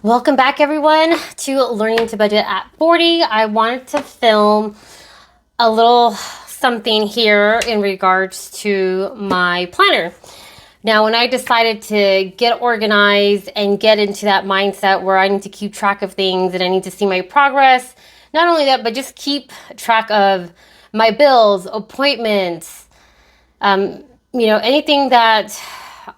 Welcome back, everyone, to Learning to Budget at 40. I wanted to film a little something here in regards to my planner. Now, when I decided to get organized and get into that mindset where I need to keep track of things and I need to see my progress, not only that, but just keep track of my bills, appointments, anything that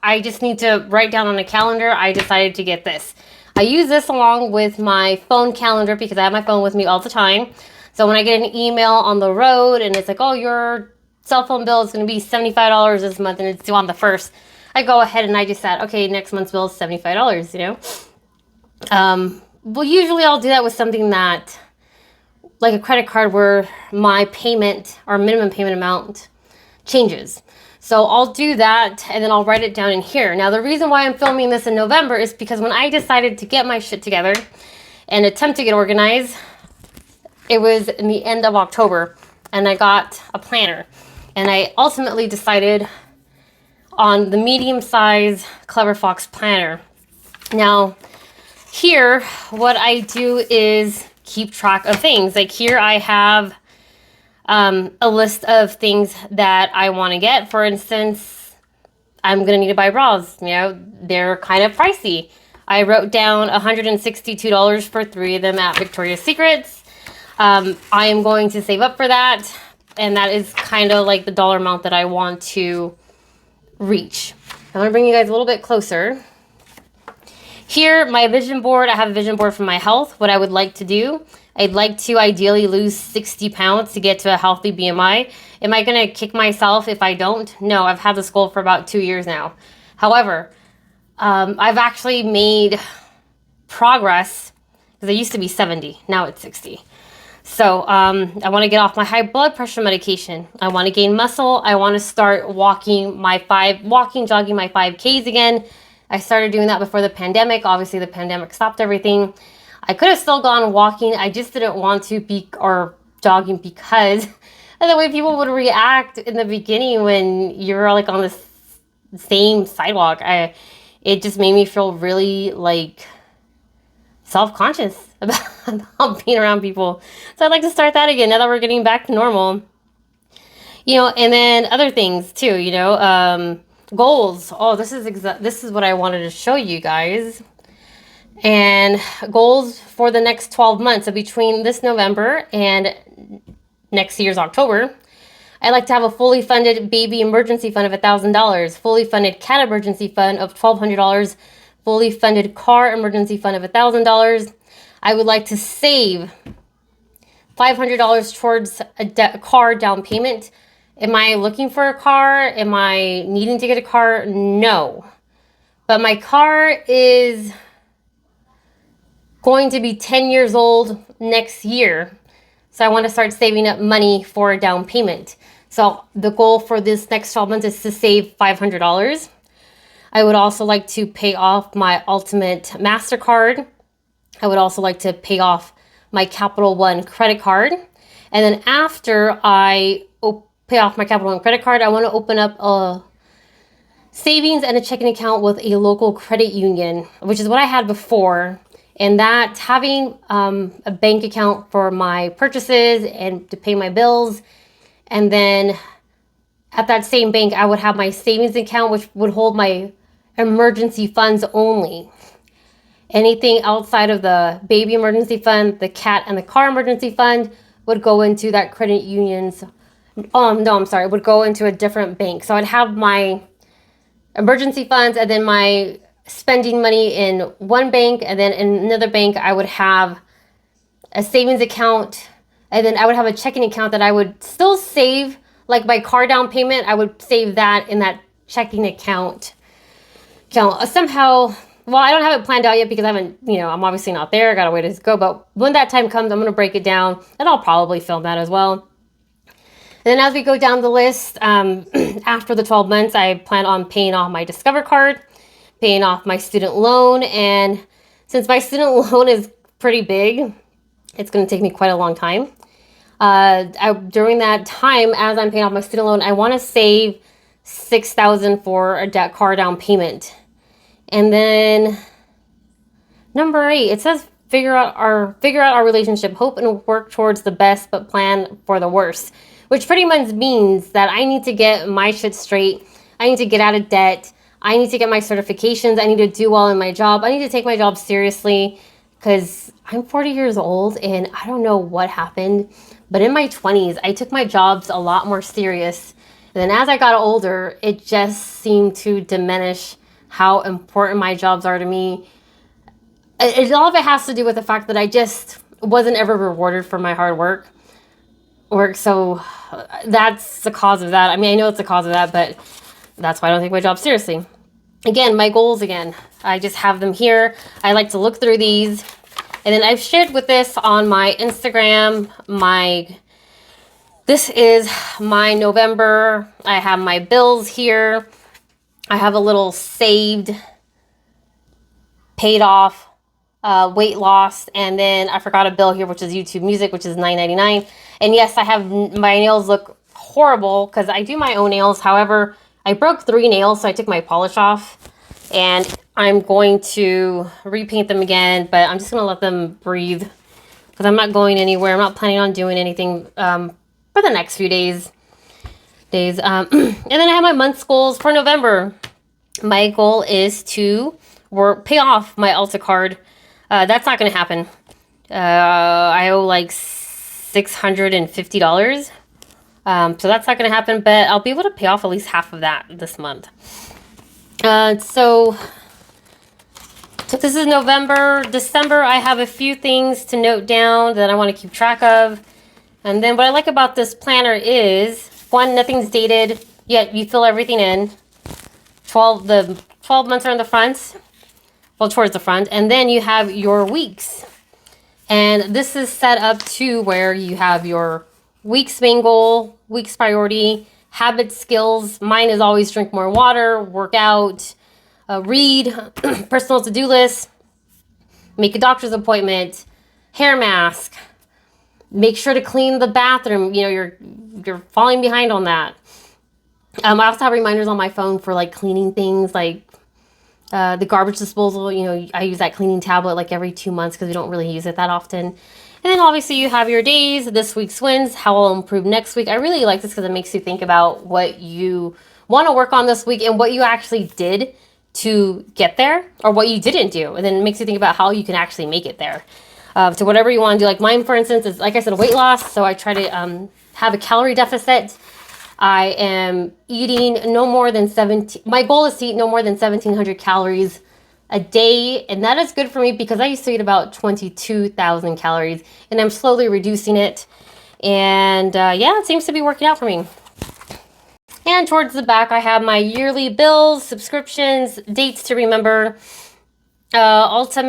I just need to write down on a calendar, I decided to get this. I use this along with my phone calendar because I have my phone with me all the time. So when I get an email on the road and it's like, oh, your cell phone bill is going to be $75 this month and it's due on the 1st, I go ahead and I just said, okay, next month's bill is $75, Well, usually I'll do that with something that, like a credit card where my payment or minimum payment amount changes. So I'll do that and then I'll write it down in here. Now, the reason why I'm filming this in November is because when I decided to get my shit together and attempt to get organized, it was in the end of October and I got a planner. And I ultimately decided on the medium size Clever Fox planner. Now, here, what I do is keep track of things. Like here I have a list of things that I want to get. For instance, I'm going to need to buy bras. They're kind of pricey. I wrote down $162 for 3 of them at Victoria's Secrets. I am going to save up for that. And that is kind of like the dollar amount that I want to reach. I want to bring you guys a little bit closer. Here, my vision board, I have a vision board for my health, what I would like to do. I'd like to ideally lose 60 pounds to get to a healthy BMI. Am I going to kick myself if I don't? No, I've had this goal for about 2 years now. However, I've actually made progress because I used to be 70. Now it's 60. So I want to get off my high blood pressure medication. I want to gain muscle. I want to start jogging my 5Ks again. I started doing that before the pandemic. Obviously, the pandemic stopped everything. I could have still gone walking. I just didn't want to or jogging because of the way people would react in the beginning when you're like on the same sidewalk. It just made me feel really like self-conscious about being around people. So I'd like to start that again now that we're getting back to normal. And then other things too, goals. Oh, this is what I wanted to show you guys. And goals for the next 12 months. So between this November and next year's October, I'd like to have a fully funded baby emergency fund of $1,000, fully funded cat emergency fund of $1,200, fully funded car emergency fund of $1,000. I would like to save $500 towards a car down payment. Am I looking for a car? Am I needing to get a car? No. But my car is going to be 10 years old next year. So I want to start saving up money for a down payment. So the goal for this next 12 months is to save $500. I would also like to pay off my Ultimate MasterCard. I would also like to pay off my Capital One credit card. And then after I pay off my Capital One credit card, I want to open up a savings and a checking account with a local credit union, which is what I had before. And that having a bank account for my purchases and to pay my bills. And then at that same bank, I would have my savings account, which would hold my emergency funds only. Anything outside of the baby emergency fund, the cat and the car emergency fund would go into that credit union's, would go into a different bank. So I'd have my emergency funds and then my spending money in one bank, and then in another bank I would have a savings account, and then I would have a checking account that I would still save, like my car down payment, I would save that in that checking account. Somehow, well, I don't have it planned out yet because I haven't, I'm obviously not there. I got a way to go, but when that time comes, I'm going to break it down, and I'll probably film that as well. And then as we go down the list, after the 12 months, I plan on paying off my Discover card, paying off my student loan. And since my student loan is pretty big, it's going to take me quite a long time. During that time, as I'm paying off my student loan, I want to save $6,000 for a car down payment. And then Number 8, it says figure out our relationship, hope and work towards the best, but plan for the worst. Which pretty much means that I need to get my shit straight. I need to get out of debt. I need to get my certifications. I need to do well in my job. I need to take my job seriously because I'm 40 years old and I don't know what happened. But in my 20s, I took my jobs a lot more serious. And then as I got older, it just seemed to diminish how important my jobs are to me. All of it has to do with the fact that I just wasn't ever rewarded for my hard work. So that's the cause of that. I mean, I know it's the cause of that, but that's why I don't take my job seriously. Again, my goals again. I just have them here. I like to look through these. And then I've shared with this on my Instagram. This is my November. I have my bills here. I have a little saved, paid off, weight loss, and then I forgot a bill here, which is YouTube Music, which is $9.99. And yes, I have my nails look horrible because I do my own nails. However, I broke 3 nails, so I took my polish off, and I'm going to repaint them again. But I'm just gonna let them breathe because I'm not going anywhere. I'm not planning on doing anything for the next few days. And then I have my month's goals for November. My goal is to pay off my Ulta card. That's not going to happen. I owe like $650. So that's not going to happen, but I'll be able to pay off at least half of that this month. So this is November. December, I have a few things to note down that I want to keep track of. And then what I like about this planner is, 1, nothing's dated, yet you fill everything in. The 12 months are in the front. Well, towards the front, and then you have your weeks. And this is set up to where you have your week's main goal, week's priority, habit skills. Mine is always drink more water, work out, read, personal to-do list, make a doctor's appointment, hair mask, make sure to clean the bathroom. You know, you're falling behind on that. I also have reminders on my phone for like cleaning things, like the garbage disposal. You know, I use that cleaning tablet like every 2 months because we don't really use it that often. And then obviously you have your days, this week's wins, how I'll improve next week. I really like this because it makes you think about what you want to work on this week and what you actually did to get there or what you didn't do. And then it makes you think about how you can actually make it there. To whatever you want to do. Like mine, for instance, is, like I said, a weight loss. So I try to have a calorie deficit. I am eating no more than my goal is to eat no more than 1,700 calories a day. And that is good for me because I used to eat about 22,000 calories and I'm slowly reducing it. And yeah, it seems to be working out for me. And towards the back, I have my yearly bills, subscriptions, dates to remember. Ulta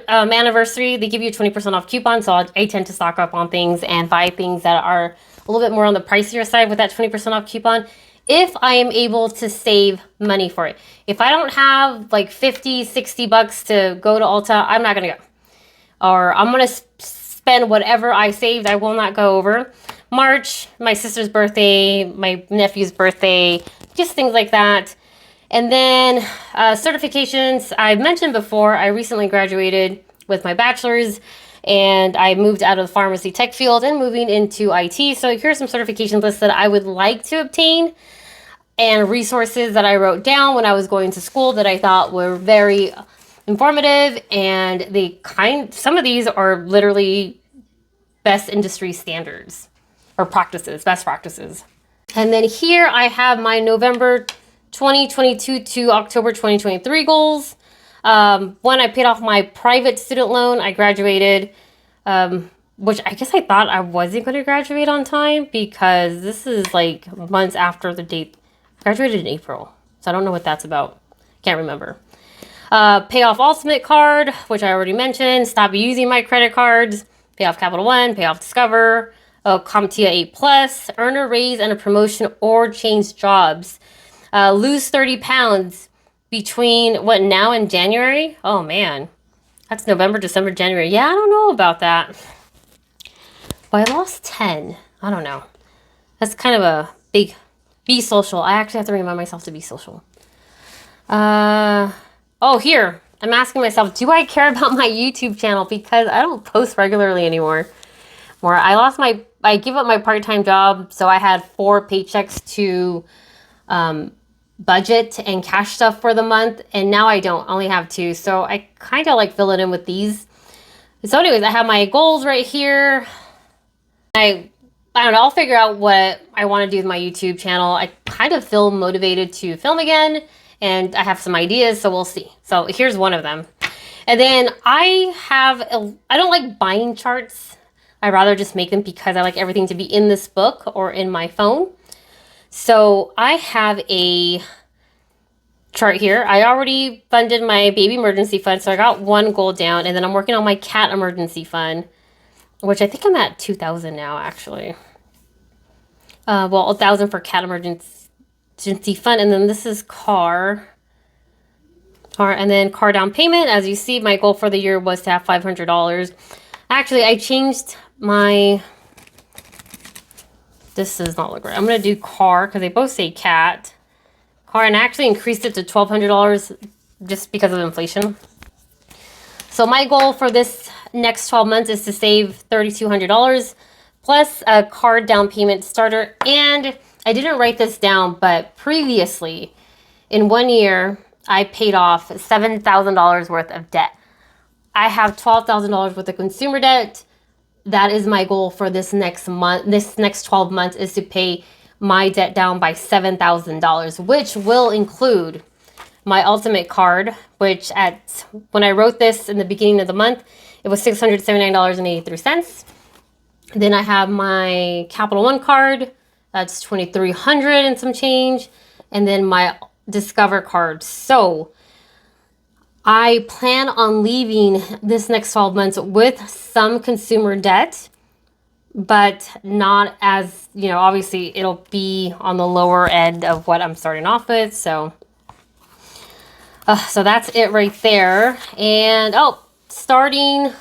anniversary, they give you a 20% off coupon. So I tend to stock up on things and buy things that are a little bit more on the pricier side with that 20% off coupon if I am able to save money for it. If I don't have like 50, 60 bucks to go to Ulta, I'm not going to go. Or I'm going to spend whatever I saved. I will not go over. March, my sister's birthday, my nephew's birthday, just things like that. And then certifications. I've mentioned before, I recently graduated with my bachelor's and I moved out of the pharmacy tech field and moving into IT. So here's some certification lists that I would like to obtain and resources that I wrote down when I was going to school that I thought were very informative. And some of these are literally best industry standards or practices, best practices. And then here I have my November 2022 to October 2023 goals. When I paid off my private student loan, I graduated, which I guess I thought I wasn't going to graduate on time because this is like months after the date. I graduated in April, so I don't know what that's about. Can't remember. Pay off Ultimate card, which I already mentioned. Stop using my credit cards. Pay off Capital One. Pay off Discover. CompTIA 8+. Earn a raise and a promotion or change jobs. Lose 30 pounds between now and January. Oh man, that's November, December, January. Yeah, I don't know about that. But I lost 10. I don't know. That's kind of a big, be social. I actually have to remind myself to be social. Oh, here. I'm asking myself, do I care about my YouTube channel? Because I don't post regularly anymore. I gave up my part-time job, so I had 4 paychecks to budget and cash stuff for the month, and now I don't. I only have 2, so I kind of like fill it in with these. So anyways, I have my goals right here. I don't know, I'll figure out what I want to do with my YouTube channel. I kind of feel motivated to film again, and I have some ideas, so we'll see. So here's one of them. And then I don't like buying charts. I rather just make them because I like everything to be in this book or in my phone. So I have a chart here. I already funded my baby emergency fund, so I got 1 goal down, and then I'm working on my cat emergency fund, which I think I'm at 2,000 now, actually. Well, 1,000 for cat emergency fund, and then this is car, and then car down payment. As you see, my goal for the year was to have $500. Actually, I changed my. This does not look right. I'm gonna do car because they both say cat. Car, and I actually increased it to $1,200 just because of inflation. So my goal for this next 12 months is to save $3,200 plus a car down payment starter. And I didn't write this down, but previously in 1 year, I paid off $7,000 worth of debt. I have $12,000 worth of consumer debt. That is my goal for this next month. This next 12 months is to pay my debt down by $7,000, which will include my ultimate card, which when I wrote this in the beginning of the month, it was $679.83. Then I have my Capital One card, that's $2,300 and some change, and then my Discover card. So I plan on leaving this next 12 months with some consumer debt, but not as, obviously it'll be on the lower end of what I'm starting off with. So that's it right there. And starting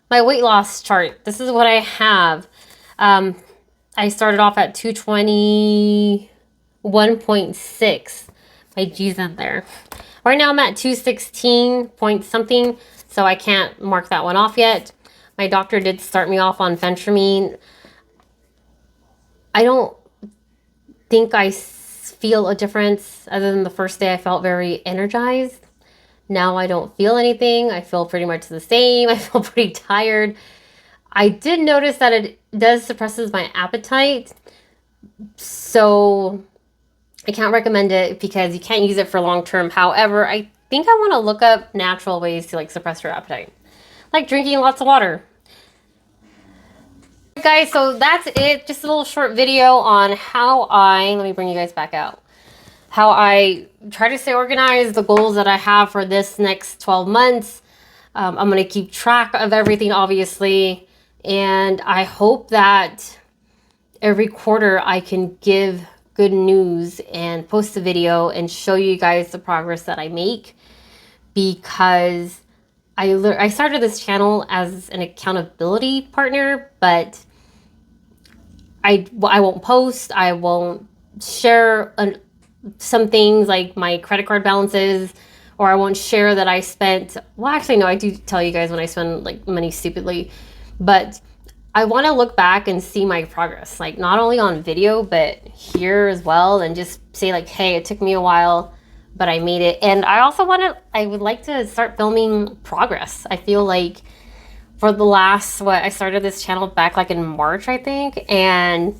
my weight loss chart. This is what I have. I started off at 221.6. My G's in there. Right now I'm at 216 point something, so I can't mark that one off yet. My doctor did start me off on Phentermine. I don't think I feel a difference other than the first day I felt very energized. Now I don't feel anything. I feel pretty much the same. I feel pretty tired. I did notice that it does suppresses my appetite. So I can't recommend it because you can't use it for long term. However, I think I want to look up natural ways to suppress your appetite. Like drinking lots of water. Guys, so that's it. Just a little short video on how let me bring you guys back out. How I try to stay organized, the goals that I have for this next 12 months. I'm going to keep track of everything, obviously. And I hope that every quarter I can give good news and post a video and show you guys the progress that I make, because I started this channel as an accountability partner, but I won't post, I won't share some things like my credit card balances, or I won't share that I spent, well actually no, I do tell you guys when I spend money stupidly, but I want to look back and see my progress, not only on video, but here as well, and just say hey, it took me a while, but I made it. And I also I would like to start filming progress. I feel like for the last, I started this channel back in March, I think, and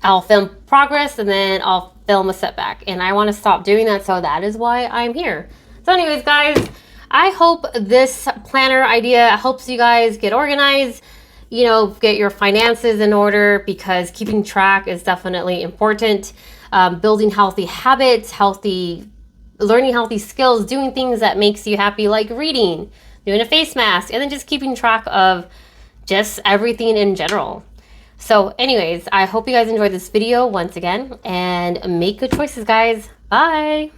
I'll film progress and then I'll film a setback. And I want to stop doing that, so that is why I'm here. So anyways, guys, I hope this planner idea helps you guys get organized, get your finances in order, because keeping track is definitely important. Building healthy habits, learning healthy skills, doing things that makes you happy, like reading, doing a face mask, and then just keeping track of just everything in general. So anyways, I hope you guys enjoyed this video once again, and make good choices, guys. Bye.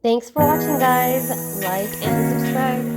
Thanks for watching, guys. Like and subscribe.